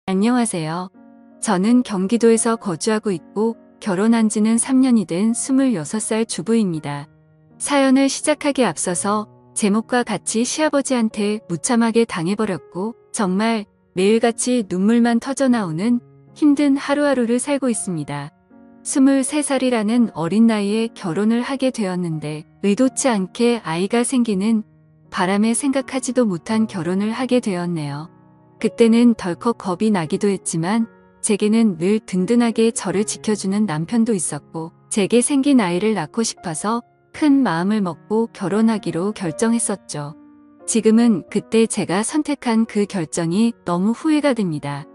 안녕하세요. 저는 경기도에서 거주하고 있고 결혼한 지는 3년이 된 26살 주부입니다. 사연을 시작하기에 앞서서 제목과 같이 시아버지한테 무참하게 당해버렸고 정말 매일같이 눈물만 터져나오는 힘든 하루하루를 살고 있습니다. 23살이라는 어린 나이에 결혼을 하게 되었는데 의도치 않게 아이가 생기는 바람에 생각하지도 못한 결혼을 하게 되었네요. 그때는 덜컥 겁이 나기도 했지만 제게는 늘 든든하게 저를 지켜주는 남편도 있었고 제게 생긴 아이를 낳고 싶어서 큰 마음을 먹고 결혼하기로 결정했었죠. 지금은 그때 제가 선택한 그 결정이 너무 후회가 됩니다.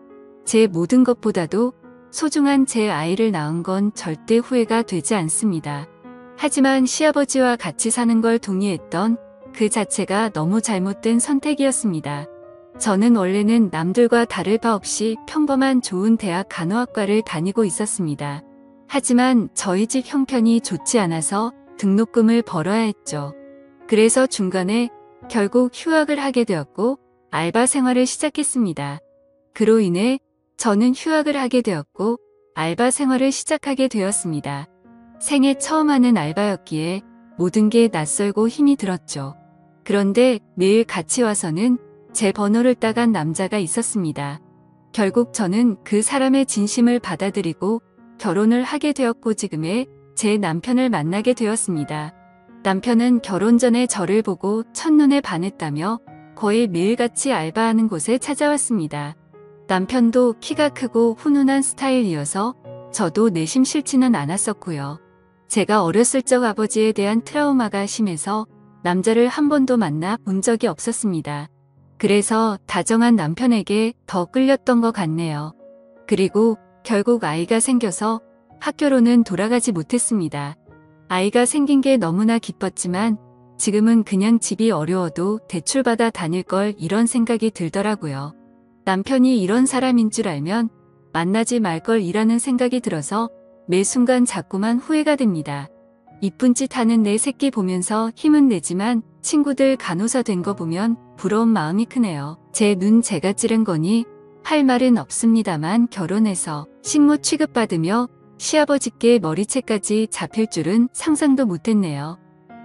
제 모든 것보다도 소중한 제 아이를 낳은 건 절대 후회가 되지 않습니다. 하지만 시아버지와 같이 사는 걸 동의했던 그 자체가 너무 잘못된 선택이었습니다. 저는 원래는 남들과 다를 바 없이 평범한 좋은 대학 간호학과를 다니고 있었습니다. 하지만 저희 집 형편이 좋지 않아서 등록금을 벌어야 했죠. 그래서 중간에 결국 휴학을 하게 되었고 알바 생활을 시작했습니다. 그로 인해 저는 휴학을 하게 되었고 알바 생활을 시작하게 되었습니다. 생애 처음 하는 알바였기에 모든 게 낯설고 힘이 들었죠. 그런데 매일 같이 와서는 제 번호를 따간 남자가 있었습니다. 결국 저는 그 사람의 진심을 받아들이고 결혼을 하게 되었고 지금의 제 남편을 만나게 되었습니다. 남편은 결혼 전에 저를 보고 첫눈에 반했다며 거의 매일같이 알바하는 곳에 찾아왔습니다. 남편도 키가 크고 훈훈한 스타일이어서 저도 내심 싫지는 않았었고요. 제가 어렸을 적 아버지에 대한 트라우마가 심해서 남자를 한 번도 만나 본 적이 없었습니다. 그래서 다정한 남편에게 더 끌렸던 것 같네요. 그리고 결국 아이가 생겨서 학교로는 돌아가지 못했습니다. 아이가 생긴 게 너무나 기뻤지만 지금은 그냥 집이 어려워도 대출받아 다닐 걸 이런 생각이 들더라고요. 남편이 이런 사람인 줄 알면 만나지 말 걸 이라는 생각이 들어서 매 순간 자꾸만 후회가 됩니다. 이쁜 짓 하는 내 새끼 보면서 힘은 내지만 친구들 간호사 된 거 보면 부러운 마음이 크네요. 제 눈 제가 찌른 거니 할 말은 없습니다만 결혼해서 식모 취급받으며 시아버지께 머리채까지 잡힐 줄은 상상도 못했네요.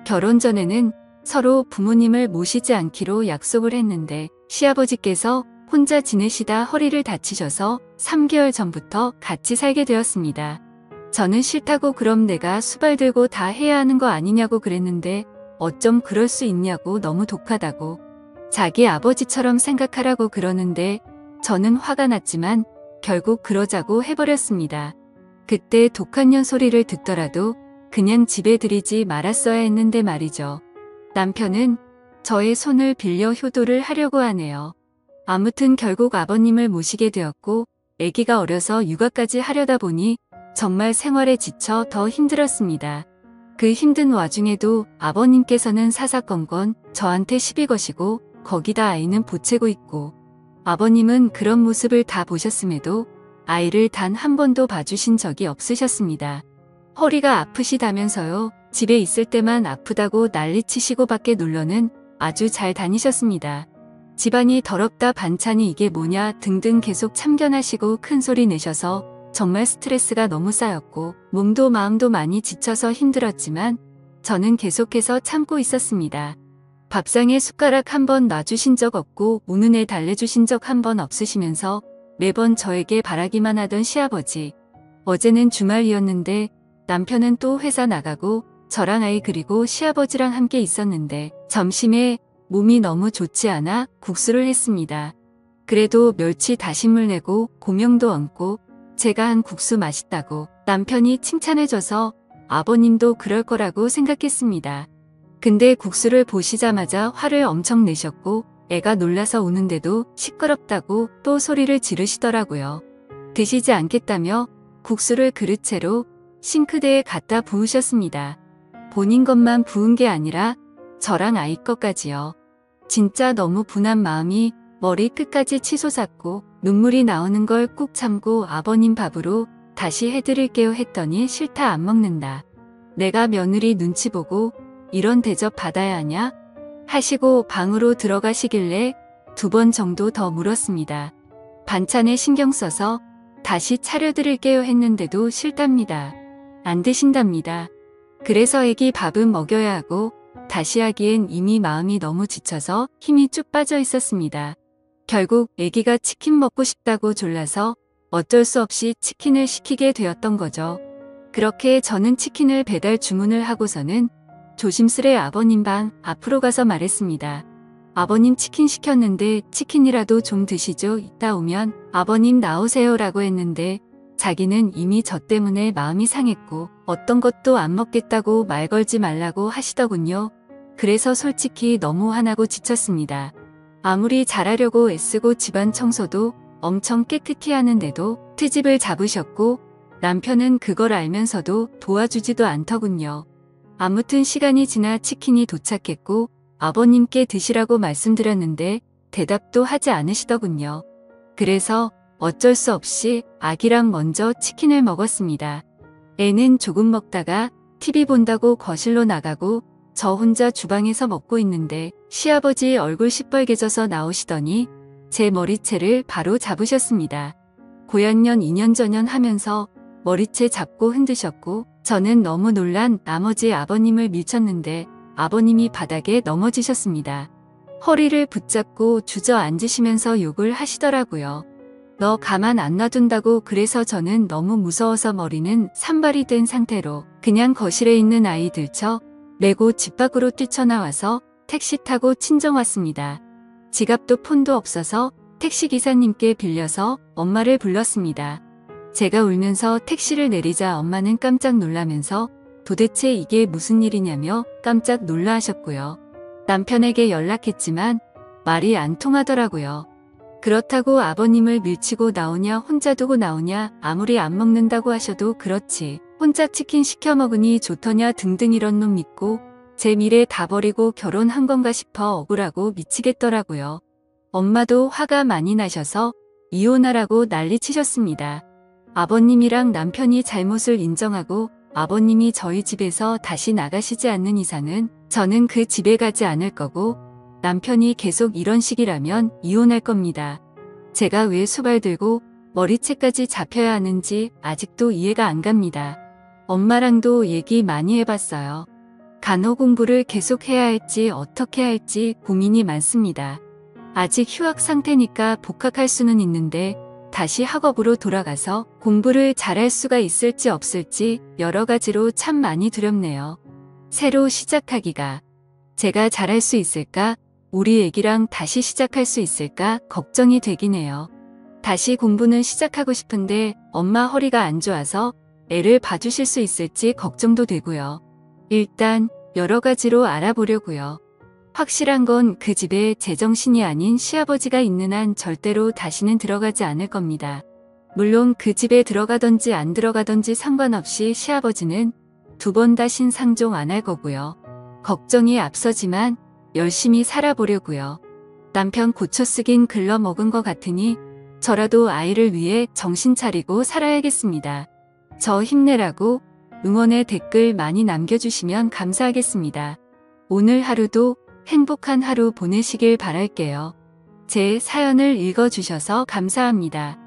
결혼 전에는 서로 부모님을 모시지 않기로 약속을 했는데 시아버지께서 혼자 지내시다 허리를 다치셔서 3개월 전부터 같이 살게 되었습니다. 저는 싫다고 그럼 내가 수발 들고 다 해야 하는 거 아니냐고 그랬는데 어쩜 그럴 수 있냐고 너무 독하다고 자기 아버지처럼 생각하라고 그러는데 저는 화가 났지만 결국 그러자고 해버렸습니다. 그때 독한 년 소리를 듣더라도 그냥 집에 들이지 말았어야 했는데 말이죠. 남편은 저의 손을 빌려 효도를 하려고 하네요. 아무튼 결국 아버님을 모시게 되었고 아기가 어려서 육아까지 하려다 보니 정말 생활에 지쳐 더 힘들었습니다. 그 힘든 와중에도 아버님께서는 사사건건 저한테 시비 거시고 거기다 아이는 보채고 있고 아버님은 그런 모습을 다 보셨음에도 아이를 단 한 번도 봐주신 적이 없으셨습니다. 허리가 아프시다면서요. 집에 있을 때만 아프다고 난리치시고 밖에 놀러는 아주 잘 다니셨습니다. 집안이 더럽다 반찬이 이게 뭐냐 등등 계속 참견하시고 큰소리 내셔서 정말 스트레스가 너무 쌓였고 몸도 마음도 많이 지쳐서 힘들었지만 저는 계속해서 참고 있었습니다. 밥상에 숟가락 한 번 놔주신 적 없고 우는 애 달래주신 적 한 번 없으시면서 매번 저에게 바라기만 하던 시아버지. 어제는 주말이었는데 남편은 또 회사 나가고 저랑 아이 그리고 시아버지랑 함께 있었는데 점심에 몸이 너무 좋지 않아 국수를 했습니다. 그래도 멸치 다시물 내고 고명도 얹고 제가 한 국수 맛있다고 남편이 칭찬해줘서 아버님도 그럴 거라고 생각했습니다. 근데 국수를 보시자마자 화를 엄청 내셨고 애가 놀라서 우는데도 시끄럽다고 또 소리를 지르시더라고요. 드시지 않겠다며 국수를 그릇채로 싱크대에 갖다 부으셨습니다. 본인 것만 부은 게 아니라 저랑 아이 것까지요. 진짜 너무 분한 마음이 머리 끝까지 치솟았고 눈물이 나오는 걸 꾹 참고 아버님 밥으로 다시 해드릴게요 했더니 싫다 안 먹는다. 내가 며느리 눈치 보고 이런 대접 받아야 하냐? 하시고 방으로 들어가시길래 2번 정도 더 물었습니다. 반찬에 신경 써서 다시 차려드릴게요 했는데도 싫답니다. 안 드신답니다. 그래서 애기 밥은 먹여야 하고 다시 하기엔 이미 마음이 너무 지쳐서 힘이 쭉 빠져 있었습니다. 결국 애기가 치킨 먹고 싶다고 졸라서 어쩔 수 없이 치킨을 시키게 되었던 거죠. 그렇게 저는 치킨을 배달 주문을 하고서는 조심스레 아버님 방 앞으로 가서 말했습니다. 아버님 치킨 시켰는데 치킨이라도 좀 드시죠. 이따 오면 아버님 나오세요 라고 했는데 자기는 이미 저 때문에 마음이 상했고 어떤 것도 안 먹겠다고 말 걸지 말라고 하시더군요. 그래서 솔직히 너무 화나고 지쳤습니다. 아무리 잘하려고 애쓰고 집안 청소도 엄청 깨끗이 하는데도 트집을 잡으셨고 남편은 그걸 알면서도 도와주지도 않더군요. 아무튼 시간이 지나 치킨이 도착했고 아버님께 드시라고 말씀드렸는데 대답도 하지 않으시더군요. 그래서 어쩔 수 없이 아기랑 먼저 치킨을 먹었습니다. 애는 조금 먹다가 TV 본다고 거실로 나가고 저 혼자 주방에서 먹고 있는데 시아버지 얼굴 시뻘개져서 나오시더니 제 머리채를 바로 잡으셨습니다. 고양년 2년 전년 하면서 머리채 잡고 흔드셨고 저는 너무 놀란 나머지 아버님을 밀쳤는데 아버님이 바닥에 넘어지셨습니다. 허리를 붙잡고 주저앉으시면서 욕을 하시더라고요. 너 가만 안 놔둔다고. 그래서 저는 너무 무서워서 머리는 산발이 된 상태로 그냥 거실에 있는 아이 들쳐 메고 집 밖으로 뛰쳐나와서 택시 타고 친정 왔습니다. 지갑도 폰도 없어서 택시기사님께 빌려서 엄마를 불렀습니다. 제가 울면서 택시를 내리자 엄마는 깜짝 놀라면서 도대체 이게 무슨 일이냐며 깜짝 놀라하셨고요. 남편에게 연락했지만 말이 안 통하더라고요. 그렇다고 아버님을 밀치고 나오냐 혼자 두고 나오냐 아무리 안 먹는다고 하셔도 그렇지 혼자 치킨 시켜 먹으니 좋더냐 등등 이런 놈 믿고 제 미래 다 버리고 결혼한 건가 싶어 억울하고 미치겠더라고요. 엄마도 화가 많이 나셔서 이혼하라고 난리치셨습니다. 아버님이랑 남편이 잘못을 인정하고 아버님이 저희 집에서 다시 나가시지 않는 이상은 저는 그 집에 가지 않을 거고 남편이 계속 이런 식이라면 이혼할 겁니다. 제가 왜 수발 들고 머리채까지 잡혀야 하는지 아직도 이해가 안 갑니다. 엄마랑도 얘기 많이 해봤어요. 간호 공부를 계속 해야 할지 어떻게 할지 고민이 많습니다. 아직 휴학 상태니까 복학할 수는 있는데 다시 학업으로 돌아가서 공부를 잘할 수가 있을지 없을지 여러 가지로 참 많이 두렵네요. 새로 시작하기가 제가 잘할 수 있을까? 우리 애기랑 다시 시작할 수 있을까? 걱정이 되긴 해요. 다시 공부는 시작하고 싶은데 엄마 허리가 안 좋아서 애를 봐주실 수 있을지 걱정도 되고요. 일단 여러 가지로 알아보려고요. 확실한 건 그 집에 제정신이 아닌 시아버지가 있는 한 절대로 다시는 들어가지 않을 겁니다. 물론 그 집에 들어가던지 안 들어가던지 상관없이 시아버지는 2번 다신 상종 안 할 거고요. 걱정이 앞서지만 열심히 살아보려고요. 남편 고쳐쓰긴 글러먹은 것 같으니 저라도 아이를 위해 정신 차리고 살아야겠습니다. 저 힘내라고 응원의 댓글 많이 남겨주시면 감사하겠습니다. 오늘 하루도 행복한 하루 보내시길 바랄게요. 제 사연을 읽어주셔서 감사합니다.